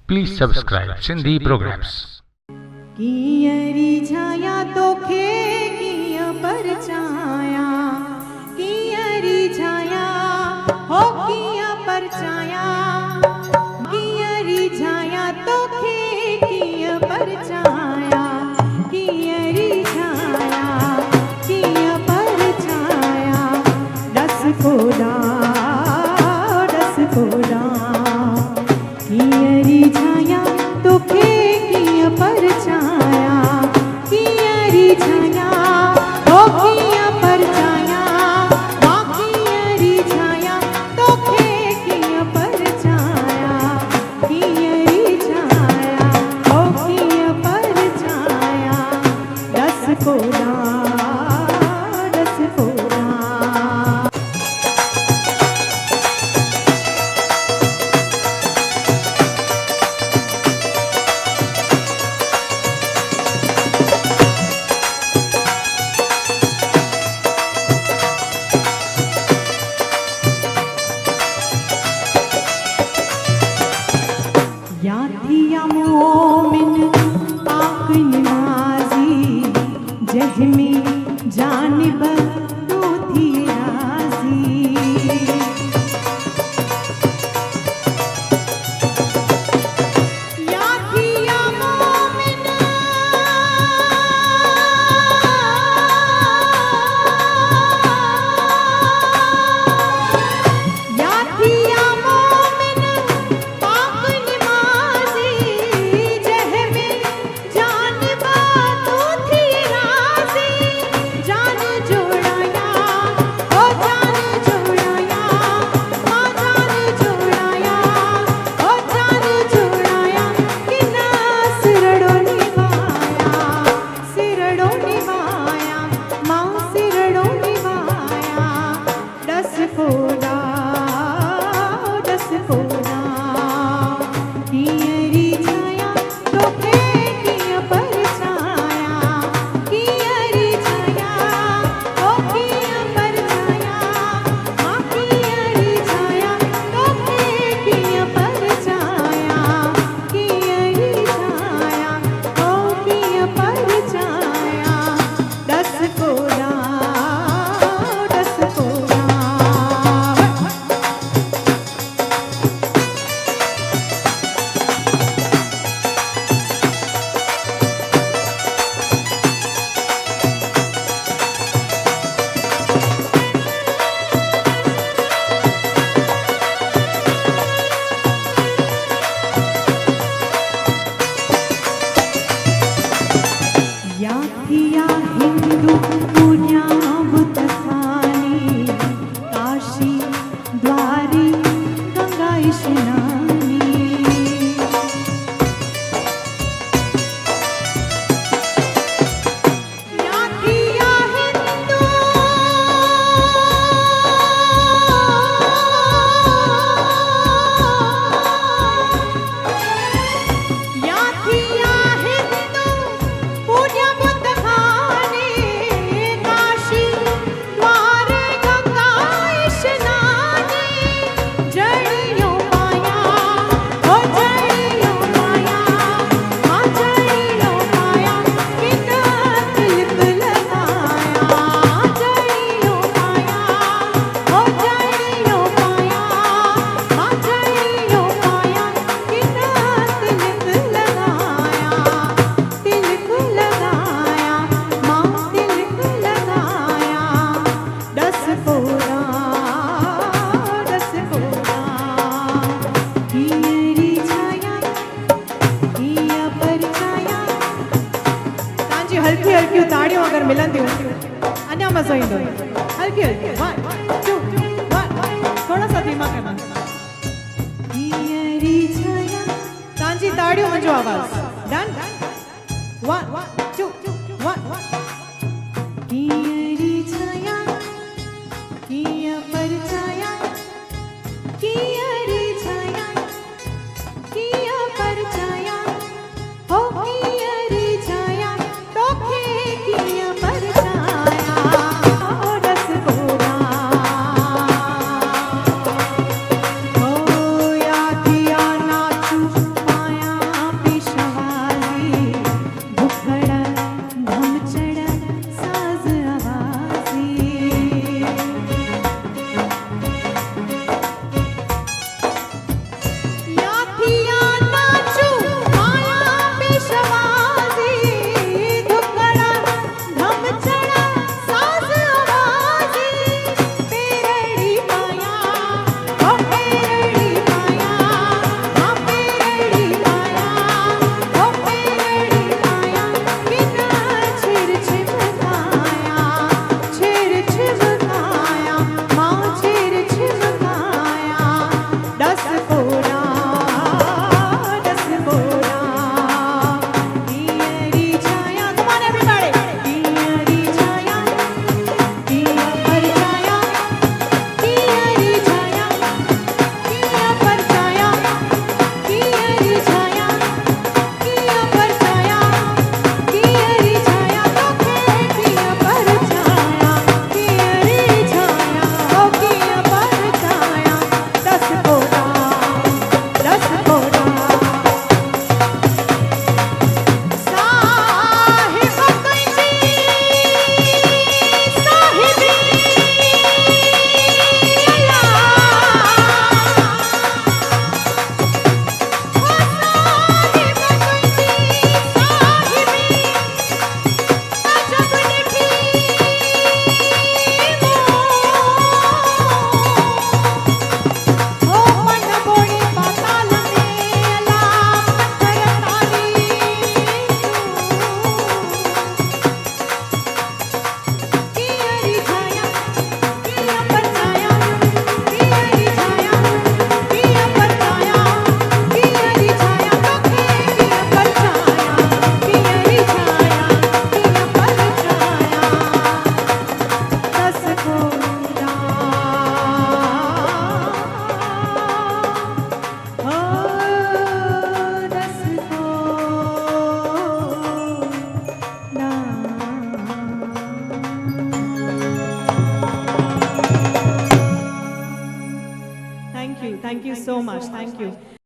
Please subscribe Sindhi Programs. कियरी छाया तोखे किय परचाया, कियरी छाया हो किय परचाया, कियरी छाया तोखे किय परचाया, कियरी छाया किय परचाया, दस कोड़ा कियरी छाया तोखे किय परचाया, कियरी छाया हो किय परचाया, मां कियरी छाया तोखे किय परचाया, कियरी छाया हो किय परचाया, दस कोड़ा याथिया मोमिन पाक नमाजी, जहमी जानिब तू थी राजी, याथिया मोमिन याथिया मोमिन पाक नमाजी, जहमी जानिब तू थी राजी, जान जोड़ाया ओ जान जोड़ाया, मां जान जोड़ाया ओ जान जोड़ाया, कि ना सिरड़ो निभाया मां सिरड़ो निभाया, दस कोड़ा कियरी छाया तोखे किय परचाया, कियरी छाया हो किय परचाया, मां कियरी छाया तोखे किय परचाया, कियरी छाया हो किय परचाया, दस कोड़ा याथिया हिंदू पूजा बुत खानी, काशी द्वारी गंगा स्नानी, याथिया हिंदू याथिया हिंदू पूजा बुत खानी, काशी द्वार गंगा स्नानी, जड़ियों पाया हो जड़ियों पाया, मां जड़ियों पाया, कि ना तिलक लगाया, जड़ियों पाया हो जड़ियों पाया, मां जड़ियों पाया, कि ना तिलक लगाया, तिलक लगाया मां तिलक लगाया, दस कोड़ा कियरी छाया किय परचाया। तव्हांजी हल्की हल्की ताड़ियूं अगर मिलंदियूं अञा मज़ो ईंदो, हल्की हल्की 1 2 1, थोड़ा सा धीमा करना, कियरी छाया, तव्हांजी ताड़ियूं मुंहिंजो आवाज़, डन 1 2 1, कियरी छाया किय परचाया, कियरी छाया किय परचाया हो कियरी छाया तोखे किय परचाया, दस कोड़ा हो याथिया नाचू माया Thank you so much. Thank you.